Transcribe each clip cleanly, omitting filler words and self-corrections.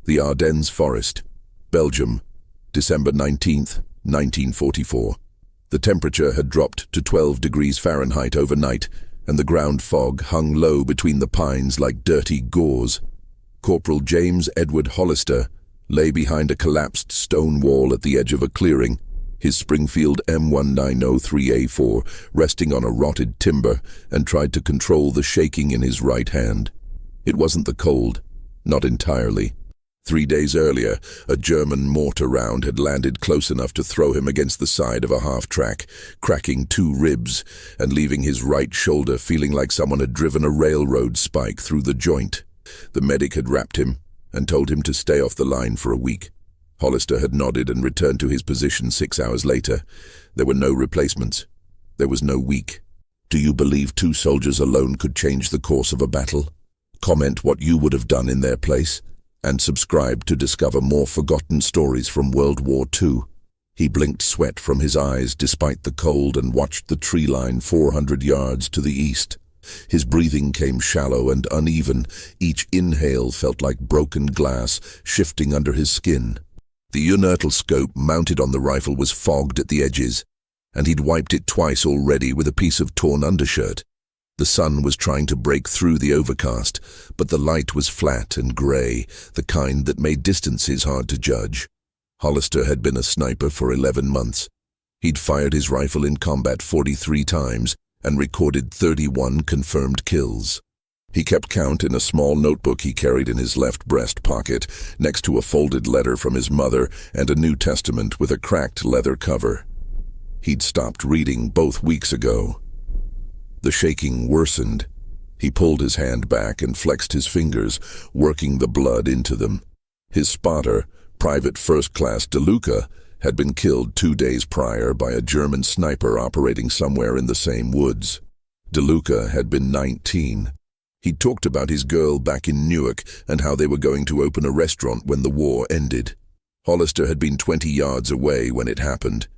The Ardennes Forest, Belgium, December 19th, 1944. The temperature had dropped to 12 degrees Fahrenheit overnight, and the ground fog hung low between the pines like dirty gauze. Corporal James Edward Hollister lay behind a collapsed stone wall at the edge of a clearing, his Springfield M1903A4 resting on a rotted timber, and tried to control the shaking in his right hand. It wasn't the cold, not entirely. 3 days earlier, a German mortar round had landed close enough to throw him against the side of a half-track, cracking 2 ribs and leaving his right shoulder feeling like someone had driven a railroad spike through the joint. The medic had wrapped him and told him to stay off the line for a week. Hollister had nodded and returned to his position 6 hours later. There were no replacements. There was no week. Do you believe 2 soldiers alone could change the course of a battle? Comment what you would have done in their place, and subscribe to discover more forgotten stories from World War II. He blinked sweat from his eyes despite the cold and watched the tree line 400 yards to the east. His breathing came shallow and uneven. Each inhale felt like broken glass shifting under his skin. The Unertl scope mounted on the rifle was fogged at the edges, and he'd wiped it twice already with a piece of torn undershirt. The sun was trying to break through the overcast, but the light was flat and grey, the kind that made distances hard to judge. Hollister had been a sniper for 11 months. He'd fired his rifle in combat 43 times and recorded 31 confirmed kills. He kept count in a small notebook he carried in his left breast pocket, next to a folded letter from his mother and a New Testament with a cracked leather cover. He'd stopped reading both weeks ago. The shaking worsened. He pulled his hand back and flexed his fingers, working the blood into them. His spotter, Private First Class DeLuca, had been killed 2 days prior by a German sniper operating somewhere in the same woods. DeLuca had been 19. He'd talked about his girl back in Newark and how they were going to open a restaurant when the war ended. Hollister had been 20 yards away when it happened.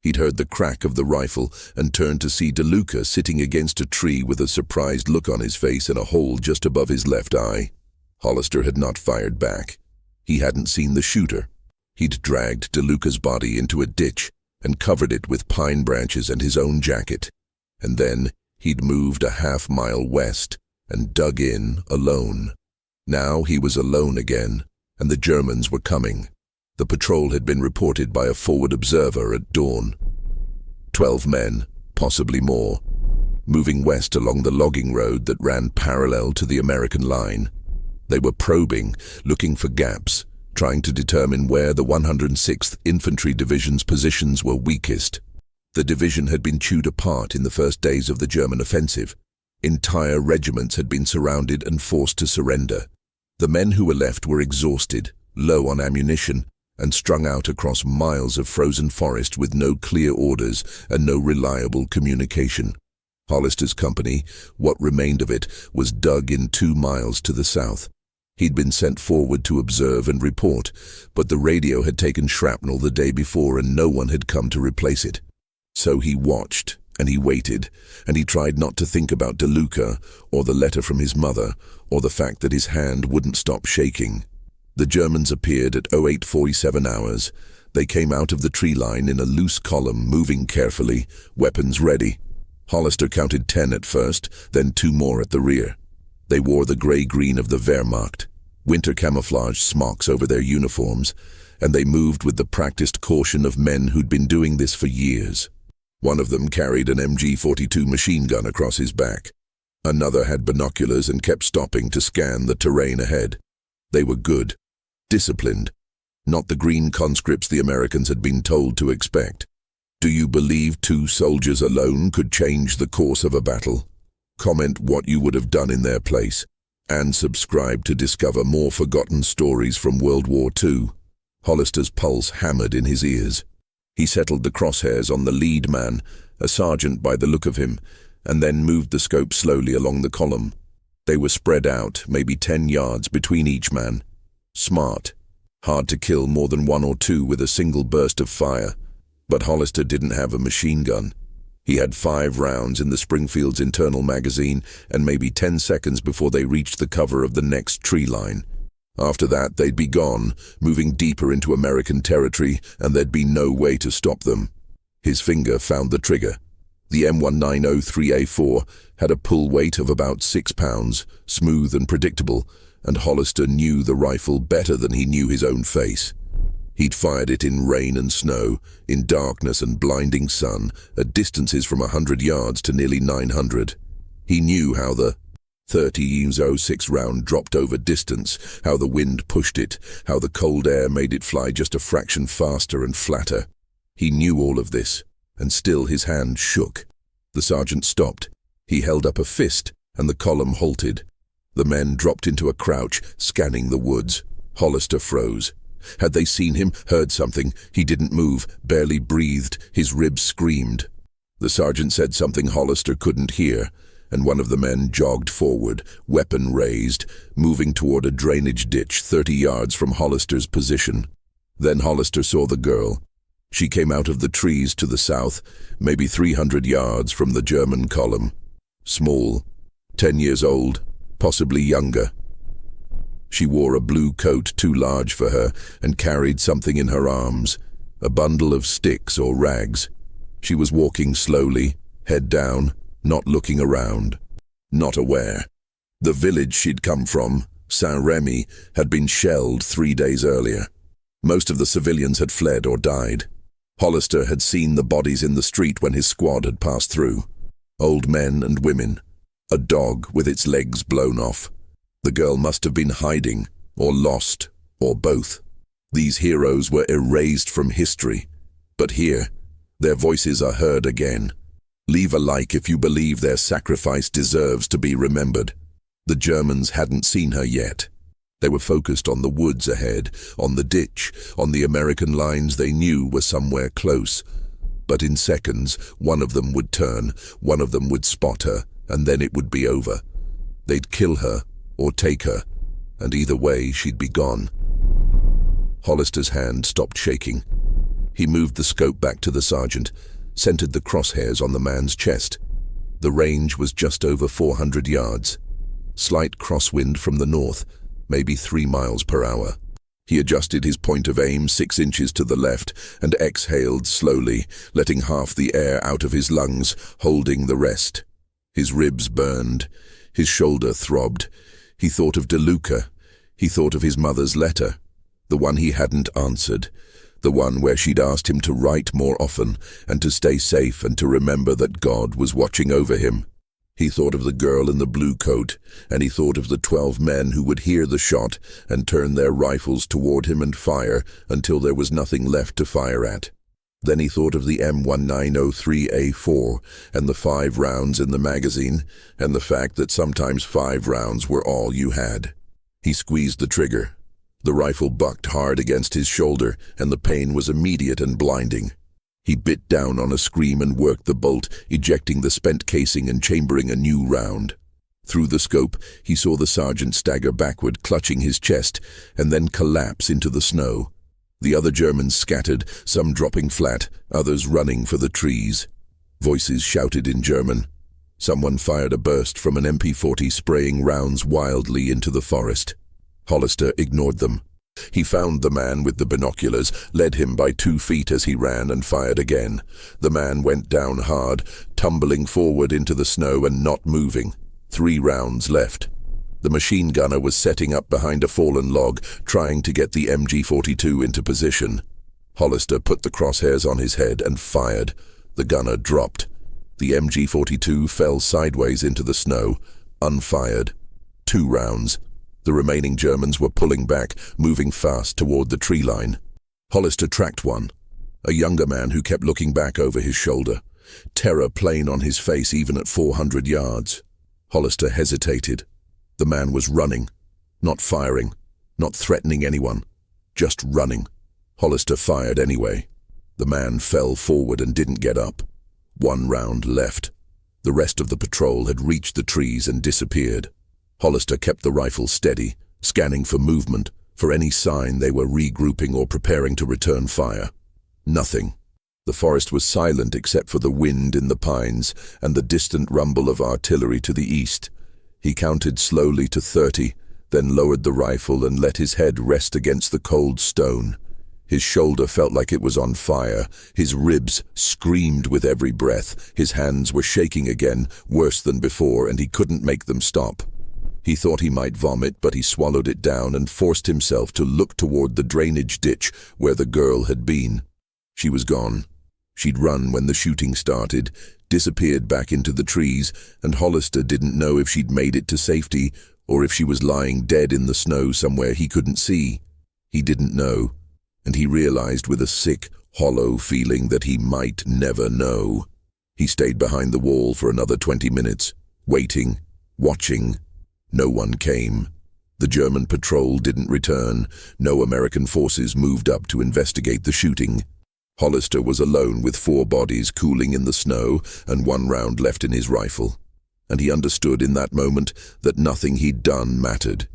He'd heard the crack of the rifle and turned to see DeLuca sitting against a tree with a surprised look on his face and a hole just above his left eye. Hollister had not fired back. He hadn't seen the shooter. He'd dragged DeLuca's body into a ditch and covered it with pine branches and his own jacket. And then he'd moved a half-mile west and dug in alone. Now he was alone again, and the Germans were coming. The patrol had been reported by a forward observer at dawn. 12 men, possibly more, moving west along the logging road that ran parallel to the American line. They were probing, looking for gaps, trying to determine where the 106th Infantry Division's positions were weakest. The division had been chewed apart in the first days of the German offensive. Entire regiments had been surrounded and forced to surrender. The men who were left were exhausted, low on ammunition, and strung out across miles of frozen forest with no clear orders and no reliable communication. Hollister's company, what remained of it, was dug in 2 miles to the south. He'd been sent forward to observe and report, but the radio had taken shrapnel the day before and no one had come to replace it. So he watched, and he waited, and he tried not to think about DeLuca, or the letter from his mother, or the fact that his hand wouldn't stop shaking. The Germans appeared at 08:47 hours. They came out of the tree line in a loose column, moving carefully, weapons ready. Hollister counted 10 at first, then 2 more at the rear. They wore the grey-green of the Wehrmacht, winter camouflage smocks over their uniforms, and they moved with the practiced caution of men who'd been doing this for years. One of them carried an MG-42 machine gun across his back. Another had binoculars and kept stopping to scan the terrain ahead. They were good. Disciplined, not the green conscripts the Americans had been told to expect. Do you believe 2 soldiers alone could change the course of a battle? Comment what you would have done in their place, and subscribe to discover more forgotten stories from World War II. Hollister's pulse hammered in his ears. He settled the crosshairs on the lead man, a sergeant by the look of him, and then moved the scope slowly along the column. They were spread out, maybe 10 yards between each man. Smart. Hard to kill more than 1 or 2 with a single burst of fire. But Hollister didn't have a machine gun. He had 5 rounds in the Springfield's internal magazine and maybe 10 seconds before they reached the cover of the next tree line. After that, they'd be gone, moving deeper into American territory, and there'd be no way to stop them. His finger found the trigger. The M1903A4 had a pull weight of about 6 pounds, smooth and predictable, and Hollister knew the rifle better than he knew his own face. He'd fired it in rain and snow, in darkness and blinding sun, at distances from 100 yards to nearly 900. He knew how the 30-06 round dropped over distance, how the wind pushed it, how the cold air made it fly just a fraction faster and flatter. He knew all of this, and still his hand shook. The sergeant stopped. He held up a fist, and the column halted. The men dropped into a crouch, scanning the woods. Hollister froze. Had they seen him, heard something? He didn't move, barely breathed, his ribs screamed. The sergeant said something Hollister couldn't hear, and one of the men jogged forward, weapon raised, moving toward a drainage ditch 30 yards from Hollister's position. Then Hollister saw the girl. She came out of the trees to the south, maybe 300 yards from the German column. Small, 10 years old, possibly younger. She wore a blue coat too large for her and carried something in her arms, a bundle of sticks or rags. She was walking slowly, head down, not looking around, not aware. The village she'd come from, Saint-Rémy, had been shelled 3 days earlier. Most of the civilians had fled or died. Hollister had seen the bodies in the street when his squad had passed through. Old men and women. A dog with its legs blown off. The girl must have been hiding, or lost, or both. These heroes were erased from history. But here, their voices are heard again. Leave a like if you believe their sacrifice deserves to be remembered. The Germans hadn't seen her yet. They were focused on the woods ahead, on the ditch, on the American lines they knew were somewhere close. But in seconds, one of them would turn, one of them would spot her, and then it would be over. They'd kill her, or take her, and either way she'd be gone. Hollister's hand stopped shaking. He moved the scope back to the sergeant, centered the crosshairs on the man's chest. The range was just over 400 yards. Slight crosswind from the north, maybe 3 miles per hour. He adjusted his point of aim 6 inches to the left and exhaled slowly, letting half the air out of his lungs, holding the rest. His ribs burned. His shoulder throbbed. He thought of DeLuca. He thought of his mother's letter, the one he hadn't answered, the one where she'd asked him to write more often and to stay safe and to remember that God was watching over him. He thought of the girl in the blue coat, and he thought of the 12 men who would hear the shot and turn their rifles toward him and fire until there was nothing left to fire at. Then he thought of the M1903A4 and the 5 rounds in the magazine, and the fact that sometimes 5 rounds were all you had. He squeezed the trigger. The rifle bucked hard against his shoulder, and the pain was immediate and blinding. He bit down on a scream and worked the bolt, ejecting the spent casing and chambering a new round. Through the scope, he saw the sergeant stagger backward, clutching his chest, and then collapse into the snow. The other Germans scattered, some dropping flat, others running for the trees. Voices shouted in German. Someone fired a burst from an MP40, spraying rounds wildly into the forest. Hollister ignored them. He found the man with the binoculars, led him by 2 feet as he ran, and fired again. The man went down hard, tumbling forward into the snow and not moving. 3 rounds left. The machine gunner was setting up behind a fallen log, trying to get the MG42 into position. Hollister put the crosshairs on his head and fired. The gunner dropped. The MG42 fell sideways into the snow, unfired. 2 rounds. The remaining Germans were pulling back, moving fast toward the tree line. Hollister tracked one, a younger man who kept looking back over his shoulder, terror plain on his face even at 400 yards. Hollister hesitated. The man was running, not firing, not threatening anyone, just running. Hollister fired anyway. The man fell forward and didn't get up. 1 round left. The rest of the patrol had reached the trees and disappeared. Hollister kept the rifle steady, scanning for movement, for any sign they were regrouping or preparing to return fire. Nothing. The forest was silent except for the wind in the pines and the distant rumble of artillery to the east. He counted slowly to 30, then lowered the rifle and let his head rest against the cold stone. His shoulder felt like it was on fire. His ribs screamed with every breath. His hands were shaking again, worse than before, and he couldn't make them stop. He thought he might vomit, but he swallowed it down and forced himself to look toward the drainage ditch where the girl had been. She was gone. She'd run when the shooting started, disappeared back into the trees, and Hollister didn't know if she'd made it to safety or if she was lying dead in the snow somewhere he couldn't see. He didn't know, and he realized with a sick, hollow feeling that he might never know. He stayed behind the wall for another 20 minutes, waiting, watching. No one came. The German patrol didn't return. No American forces moved up to investigate the shooting. Hollister was alone with 4 bodies cooling in the snow and 1 round left in his rifle. And he understood in that moment that nothing he'd done mattered.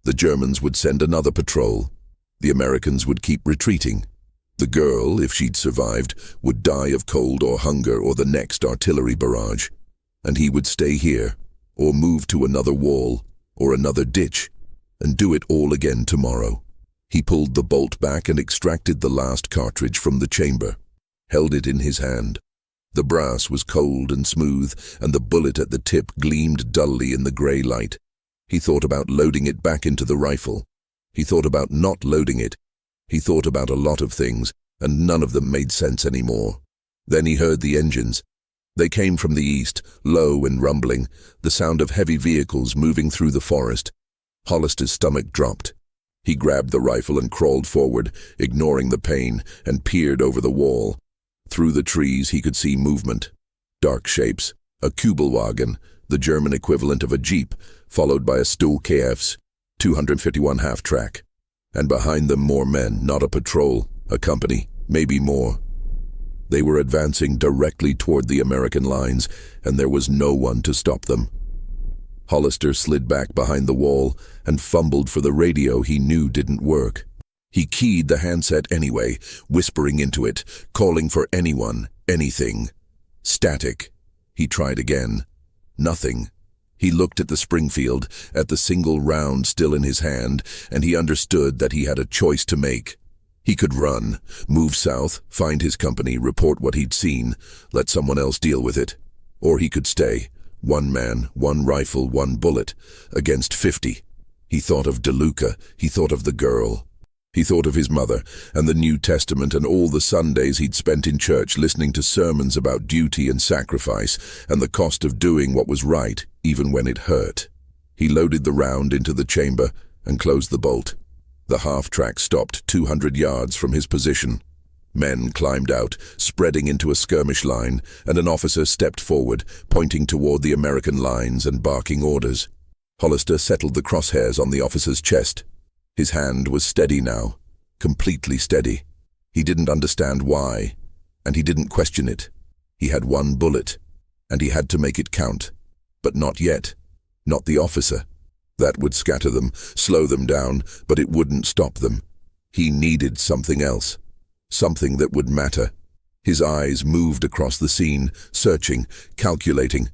The Germans would send another patrol. The Americans would keep retreating. The girl, if she'd survived, would die of cold or hunger or the next artillery barrage. And he would stay here, or move to another wall, or another ditch, and do it all again tomorrow. He pulled the bolt back and extracted the last cartridge from the chamber, held it in his hand. The brass was cold and smooth, and the bullet at the tip gleamed dully in the grey light. He thought about loading it back into the rifle. He thought about not loading it. He thought about a lot of things, and none of them made sense anymore. Then he heard the engines. They came from the east, low and rumbling, the sound of heavy vehicles moving through the forest. Hollister's stomach dropped. He grabbed the rifle and crawled forward, ignoring the pain, and peered over the wall. Through the trees he could see movement. Dark shapes, a Kübelwagen, the German equivalent of a jeep, followed by a Sd.Kfz, 251 half-track. And behind them more men, not a patrol, a company, maybe more. They were advancing directly toward the American lines, and there was no one to stop them. Hollister slid back behind the wall and fumbled for the radio he knew didn't work. He keyed the handset anyway, whispering into it, calling for anyone, anything. Static. He tried again. Nothing. He looked at the Springfield, at the single round still in his hand, and he understood that he had a choice to make. He could run, move south, find his company, report what he'd seen, let someone else deal with it. Or he could stay. 1 man, 1 rifle, 1 bullet, against 50. He thought of DeLuca, he thought of the girl. He thought of his mother, and the New Testament, and all the Sundays he'd spent in church listening to sermons about duty and sacrifice, and the cost of doing what was right, even when it hurt. He loaded the round into the chamber and closed the bolt. The half-track stopped 200 yards from his position. Men climbed out, spreading into a skirmish line, and an officer stepped forward, pointing toward the American lines and barking orders. Hollister settled the crosshairs on the officer's chest. His hand was steady now, completely steady. He didn't understand why, and he didn't question it. He had 1 bullet, and he had to make it count. But not yet. Not the officer. That would scatter them, slow them down, but it wouldn't stop them. He needed something else. Something that would matter. His eyes moved across the scene, searching, calculating,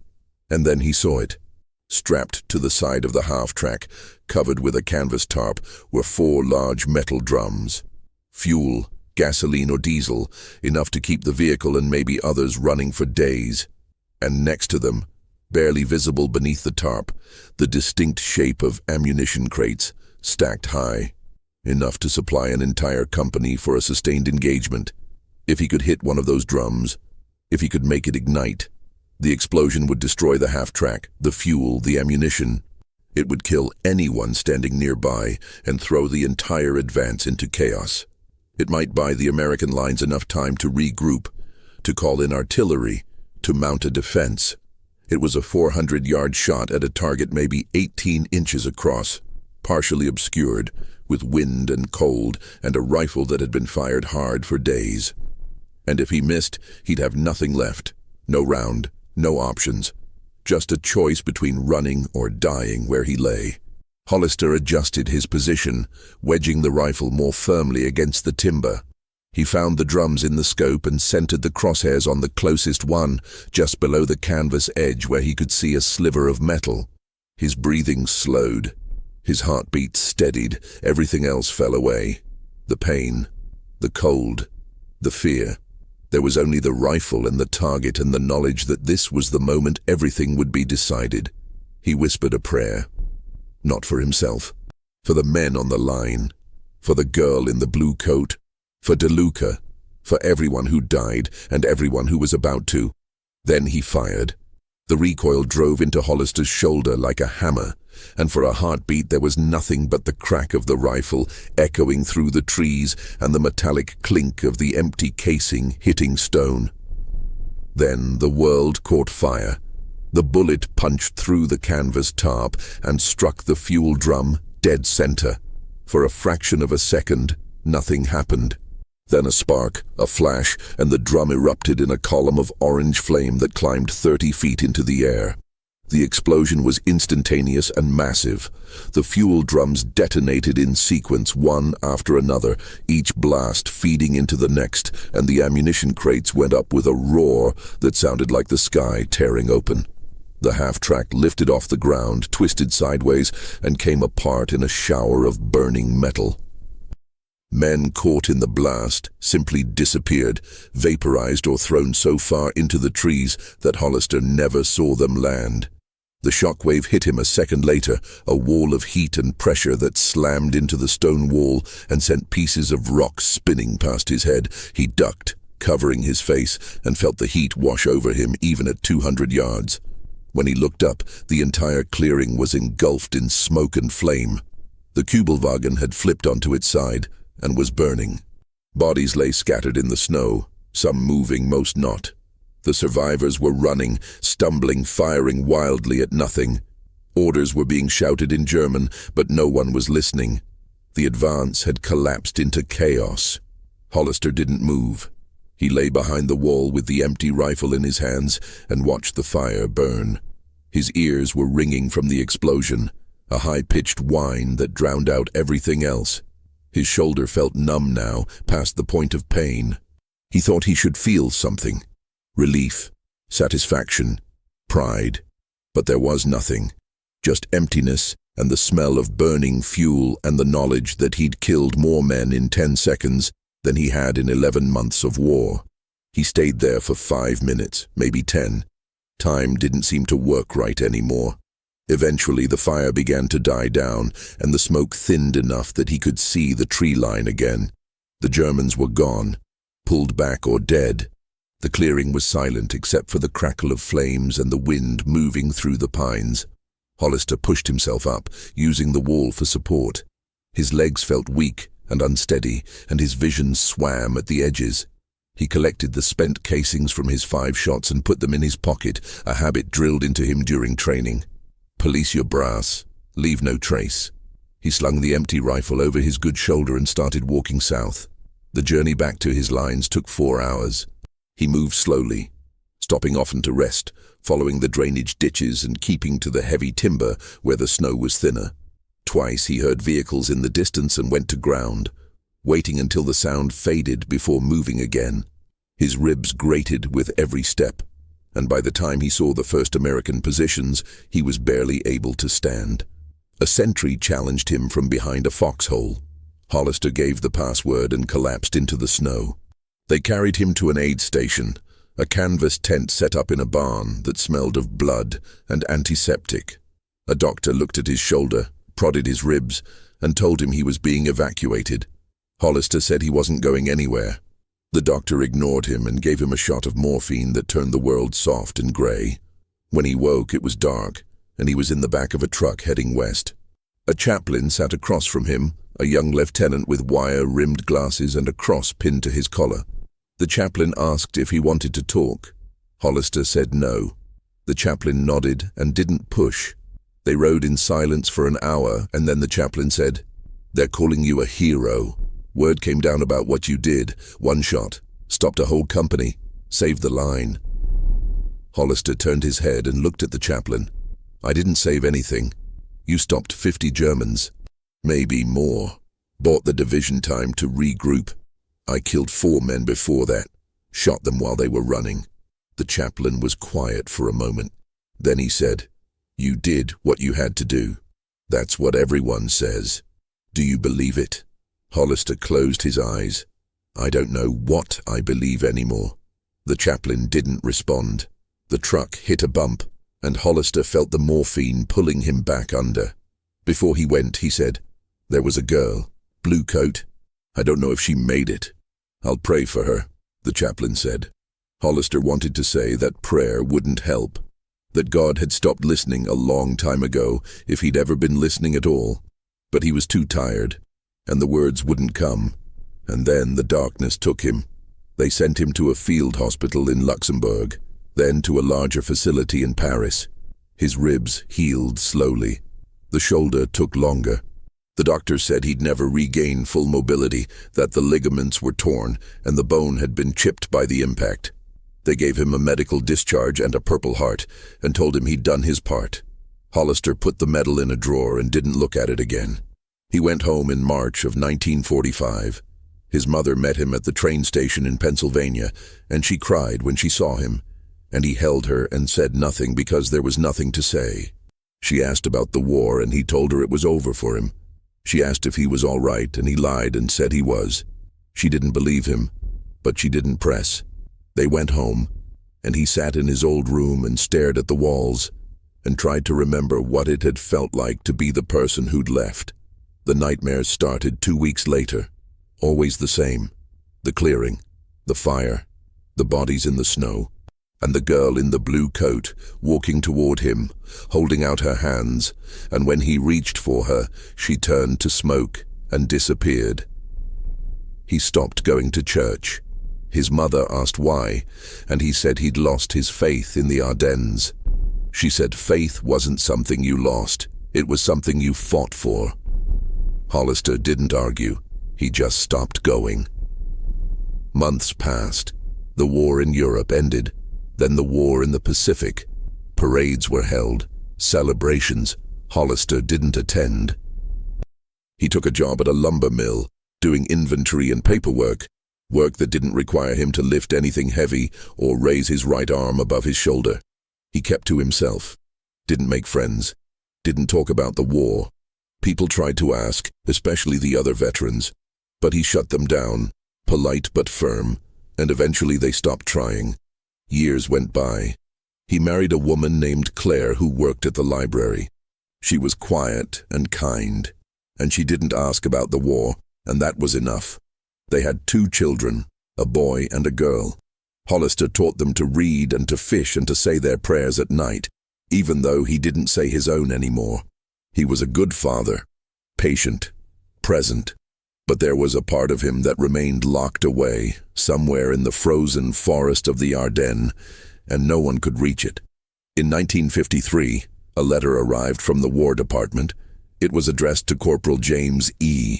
and then he saw it. Strapped to the side of the half-track, covered with a canvas tarp, were 4 large metal drums. Fuel, gasoline or diesel, enough to keep the vehicle and maybe others running for days. And next to them, barely visible beneath the tarp, the distinct shape of ammunition crates, stacked high. Enough to supply an entire company for a sustained engagement. If he could hit one of those drums, if he could make it ignite, the explosion would destroy the half-track, the fuel, the ammunition. It would kill anyone standing nearby and throw the entire advance into chaos. It might buy the American lines enough time to regroup, to call in artillery, to mount a defense. It was a 400-yard shot at a target maybe 18 inches across, partially obscured, with wind and cold, and a rifle that had been fired hard for days. And if he missed, he'd have nothing left. No round, no options. Just a choice between running or dying where he lay. Hollister adjusted his position, wedging the rifle more firmly against the timber. He found the drums in the scope and centered the crosshairs on the closest one, just below the canvas edge where he could see a sliver of metal. His breathing slowed. His heartbeat steadied, everything else fell away. The pain, the cold, the fear. There was only the rifle and the target and the knowledge that this was the moment everything would be decided. He whispered a prayer. Not for himself. For the men on the line. For the girl in the blue coat. For DeLuca. For everyone who died and everyone who was about to. Then he fired. The recoil drove into Hollister's shoulder like a hammer, and for a heartbeat there was nothing but the crack of the rifle echoing through the trees and the metallic clink of the empty casing hitting stone. Then the world caught fire. The bullet punched through the canvas tarp and struck the fuel drum dead center. For a fraction of a second, nothing happened. Then a spark, a flash, and the drum erupted in a column of orange flame that climbed 30 feet into the air. The explosion was instantaneous and massive. The fuel drums detonated in sequence, one after another, each blast feeding into the next, and the ammunition crates went up with a roar that sounded like the sky tearing open. The half-track lifted off the ground, twisted sideways, and came apart in a shower of burning metal. Men caught in the blast simply disappeared, vaporized or thrown so far into the trees that Hollister never saw them land. The shockwave hit him a second later, a wall of heat and pressure that slammed into the stone wall and sent pieces of rock spinning past his head. He ducked, covering his face, and felt the heat wash over him even at 200 yards. When he looked up, the entire clearing was engulfed in smoke and flame. The Kübelwagen had flipped onto its side and was burning. Bodies lay scattered in the snow, some moving, most not. The survivors were running, stumbling, firing wildly at nothing. Orders were being shouted in German, but no one was listening. The advance had collapsed into chaos. Hollister didn't move. He lay behind the wall with the empty rifle in his hands and watched the fire burn. His ears were ringing from the explosion, a high-pitched whine that drowned out everything else. His shoulder felt numb now, past the point of pain. He thought he should feel something. Relief, satisfaction, pride. But there was nothing. Just emptiness and the smell of burning fuel and the knowledge that he'd killed more men in 10 seconds than he had in 11 months of war. He stayed there for 5 minutes, maybe 10. Time didn't seem to work right anymore. Eventually the fire began to die down, and the smoke thinned enough that he could see the tree line again. The Germans were gone, pulled back or dead. The clearing was silent except for the crackle of flames and the wind moving through the pines. Hollister pushed himself up, using the wall for support. His legs felt weak and unsteady, and his vision swam at the edges. He collected the spent casings from his 5 shots and put them in his pocket, a habit drilled into him during training. Police your brass, leave no trace. He slung the empty rifle over his good shoulder and started walking south. The journey back to his lines took 4 hours. He moved slowly, stopping often to rest, following the drainage ditches and keeping to the heavy timber where the snow was thinner. Twice he heard vehicles in the distance and went to ground, waiting until the sound faded before moving again. His ribs grated with every step, and by the time he saw the first American positions, he was barely able to stand. A sentry challenged him from behind a foxhole. Hollister gave the password and collapsed into the snow. They carried him to an aid station, a canvas tent set up in a barn that smelled of blood and antiseptic. A doctor looked at his shoulder, prodded his ribs, and told him he was being evacuated. Hollister said he wasn't going anywhere. The doctor ignored him and gave him a shot of morphine that turned the world soft and gray. When he woke, it was dark, and he was in the back of a truck heading west. A chaplain sat across from him, a young lieutenant with wire-rimmed glasses and a cross pinned to his collar. The chaplain asked if he wanted to talk. Hollister said no. The chaplain nodded and didn't push. They rode in silence for an hour, and then the chaplain said, "They're calling you a hero. Word came down about what you did. 1 shot. Stopped a whole company. Saved the line." Hollister turned his head and looked at the chaplain. "I didn't save anything. You stopped 50 Germans. Maybe more. Bought the division time to regroup. I killed 4 men before that. Shot them while they were running." The chaplain was quiet for a moment. Then he said, "You did what you had to do." That's what everyone says. Do you believe it? Hollister closed his eyes. I don't know what I believe anymore. The chaplain didn't respond. The truck hit a bump, and Hollister felt the morphine pulling him back under. Before he went, he said, "There was a girl, blue coat. I don't know if she made it. I'll pray for her," the chaplain said. Hollister wanted to say that prayer wouldn't help, that God had stopped listening a long time ago if he'd ever been listening at all, but he was too tired, and the words wouldn't come. And then the darkness took him. They sent him to a field hospital in Luxembourg, then to a larger facility in Paris. His ribs healed slowly. The shoulder took longer. The doctor said he'd never regain full mobility, that the ligaments were torn and the bone had been chipped by the impact. They gave him a medical discharge and a Purple Heart and told him he'd done his part. Hollister put the medal in a drawer and didn't look at it again. He went home in March of 1945. His mother met him at the train station in Pennsylvania, and she cried when she saw him, and he held her and said nothing because there was nothing to say. She asked about the war, and he told her it was over for him. She asked if he was all right, and he lied and said he was. She didn't believe him, but she didn't press. They went home, and he sat in his old room and stared at the walls and tried to remember what it had felt like to be the person who'd left. The nightmares started 2 weeks later. Always the same. The clearing, the fire, the bodies in the snow, and the girl in the blue coat walking toward him, holding out her hands, and when he reached for her, she turned to smoke and disappeared. He stopped going to church. His mother asked why, and he said he'd lost his faith in the Ardennes. She said faith wasn't something you lost, it was something you fought for. Hollister didn't argue. He just stopped going. Months passed. The war in Europe ended. Then the war in the Pacific. Parades were held. Celebrations. Hollister didn't attend. He took a job at a lumber mill, doing inventory and paperwork, work that didn't require him to lift anything heavy or raise his right arm above his shoulder. He kept to himself. Didn't make friends. Didn't talk about the war. People tried to ask, especially the other veterans, but he shut them down, polite but firm, and eventually they stopped trying. Years went by. He married a woman named Claire who worked at the library. She was quiet and kind, and she didn't ask about the war, and that was enough. They had 2 children, a boy and a girl. Hollister taught them to read and to fish and to say their prayers at night, even though he didn't say his own anymore. He was a good father, patient, present, but there was a part of him that remained locked away, somewhere in the frozen forest of the Ardennes, and no one could reach it. In 1953, a letter arrived from the War Department. It was addressed to Corporal James E.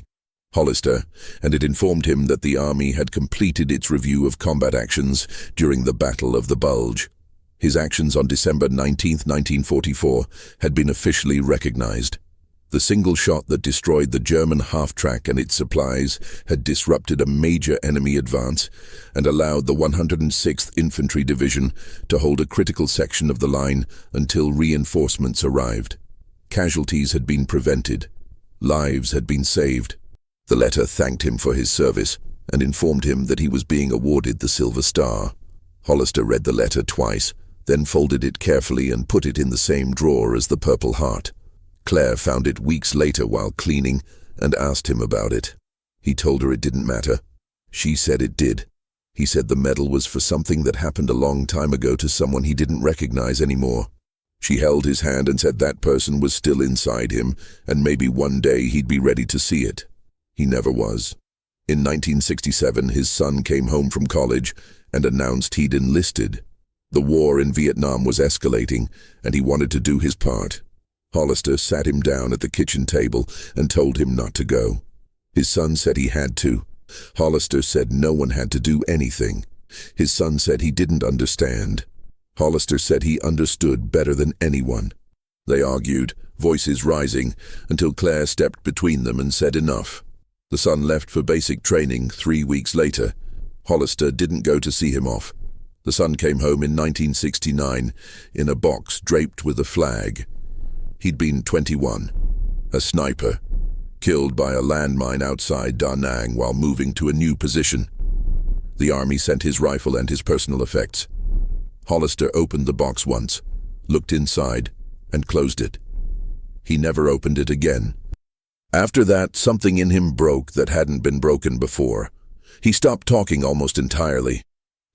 Hollister, and it informed him that the Army had completed its review of combat actions during the Battle of the Bulge. His actions on December 19, 1944, had been officially recognized. The single shot that destroyed the German half-track and its supplies had disrupted a major enemy advance and allowed the 106th Infantry Division to hold a critical section of the line until reinforcements arrived. Casualties had been prevented. Lives had been saved. The letter thanked him for his service and informed him that he was being awarded the Silver Star. Hollister read the letter twice, then folded it carefully and put it in the same drawer as the Purple Heart. Claire found it weeks later while cleaning and asked him about it. He told her it didn't matter. She said it did. He said the medal was for something that happened a long time ago to someone he didn't recognize anymore. She held his hand and said that person was still inside him, and maybe one day he'd be ready to see it. He never was. In 1967, his son came home from college and announced he'd enlisted. The war in Vietnam was escalating, and he wanted to do his part. Hollister sat him down at the kitchen table and told him not to go. His son said he had to. Hollister said no one had to do anything. His son said he didn't understand. Hollister said he understood better than anyone. They argued, voices rising, until Claire stepped between them and said enough. The son left for basic training 3 weeks later. Hollister didn't go to see him off. The son came home in 1969 in a box draped with a flag. He'd been 21. A sniper, killed by a landmine outside Da Nang while moving to a new position. The army sent his rifle and his personal effects. Hollister opened the box once, looked inside, and closed it. He never opened it again. After that, something in him broke that hadn't been broken before. He stopped talking almost entirely.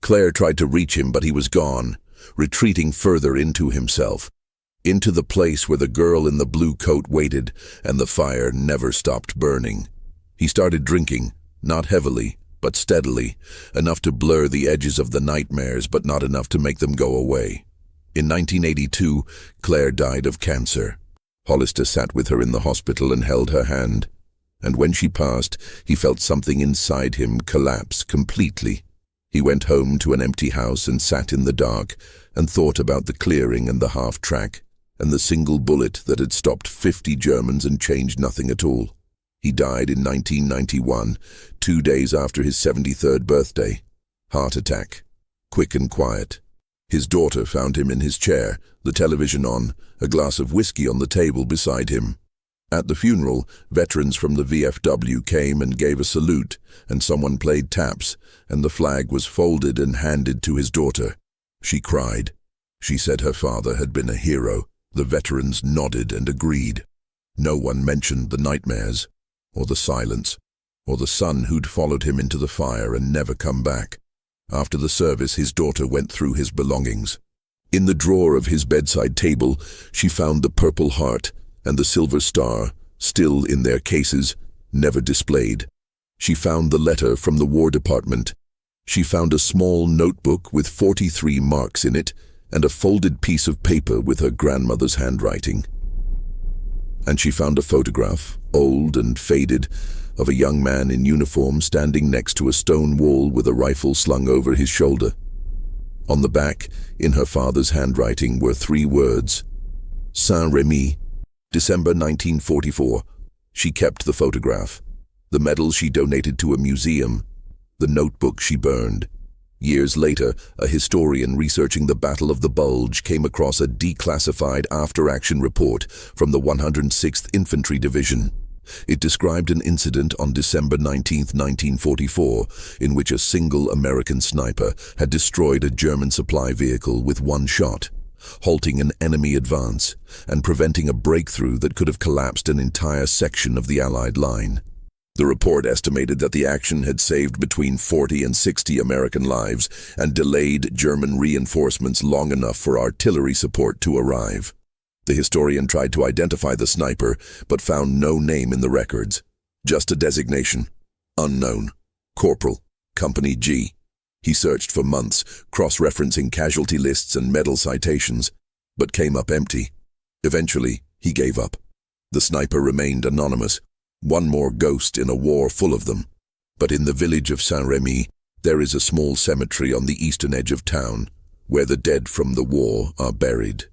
Claire tried to reach him, but he was gone, retreating further into himself, into the place where the girl in the blue coat waited and the fire never stopped burning. He started drinking, not heavily, but steadily, enough to blur the edges of the nightmares, but not enough to make them go away. In 1982, Claire died of cancer. Hollister sat with her in the hospital and held her hand, and when she passed, he felt something inside him collapse completely. He went home to an empty house and sat in the dark and thought about the clearing and the half-track and the single bullet that had stopped 50 Germans and changed nothing at all. He died in 1991, 2 days after his 73rd birthday. Heart attack. Quick and quiet. His daughter found him in his chair, the television on, a glass of whiskey on the table beside him. At the funeral, veterans from the VFW came and gave a salute, and someone played taps, and the flag was folded and handed to his daughter. She cried. She said her father had been a hero. The veterans nodded and agreed. No one mentioned the nightmares, or the silence, or the son who'd followed him into the fire and never come back. After the service, his daughter went through his belongings. In the drawer of his bedside table, she found the Purple Heart and the Silver Star, still in their cases, never displayed. She found the letter from the War Department. She found a small notebook with 43 marks in it and a folded piece of paper with her grandmother's handwriting. And she found a photograph, old and faded, of a young man in uniform standing next to a stone wall with a rifle slung over his shoulder. On the back, in her father's handwriting, were 3 words: Saint-Rémy, December 1944. She kept the photograph, the medal she donated to a museum, the notebook she burned. Years later, a historian researching the Battle of the Bulge came across a declassified after-action report from the 106th Infantry Division. It described an incident on December 19, 1944, in which a single American sniper had destroyed a German supply vehicle with 1 shot, halting an enemy advance and preventing a breakthrough that could have collapsed an entire section of the Allied line. The report estimated that the action had saved between 40 and 60 American lives and delayed German reinforcements long enough for artillery support to arrive. The historian tried to identify the sniper, but found no name in the records. Just a designation. Unknown. Corporal. Company G. He searched for months, cross-referencing casualty lists and medal citations, but came up empty. Eventually, he gave up. The sniper remained anonymous, one more ghost in a war full of them. But in the village of Saint-Rémy, there is a small cemetery on the eastern edge of town, where the dead from the war are buried.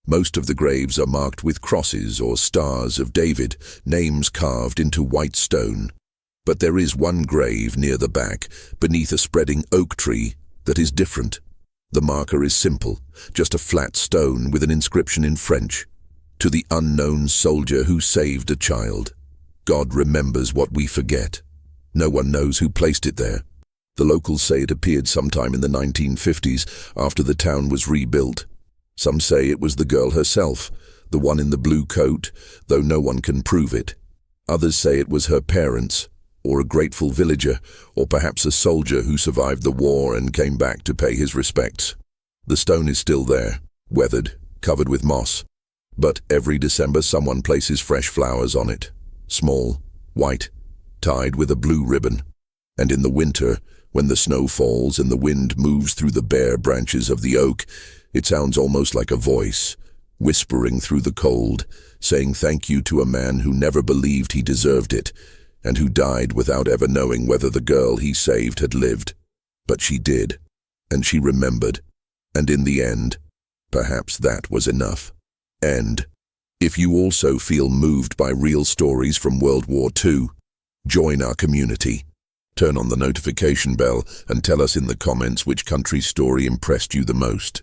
Most of the graves are marked with crosses or stars of David, names carved into white stone. But there is one grave near the back, beneath a spreading oak tree, that is different. The marker is simple, just a flat stone with an inscription in French. To the unknown soldier who saved a child. God remembers what we forget. No one knows who placed it there. The locals say it appeared sometime in the 1950s, after the town was rebuilt. Some say it was the girl herself, the one in the blue coat, though no one can prove it. Others say it was her parents, or a grateful villager, or perhaps a soldier who survived the war and came back to pay his respects. The stone is still there, weathered, covered with moss. But every December someone places fresh flowers on it. Small, white, tied with a blue ribbon. And in the winter, when the snow falls and the wind moves through the bare branches of the oak, it sounds almost like a voice, whispering through the cold, saying thank you to a man who never believed he deserved it, and who died without ever knowing whether the girl he saved had lived. But she did, and she remembered, and in the end, perhaps that was enough. End. If you also feel moved by real stories from World War II, join our community. Turn on the notification bell and tell us in the comments which country's story impressed you the most.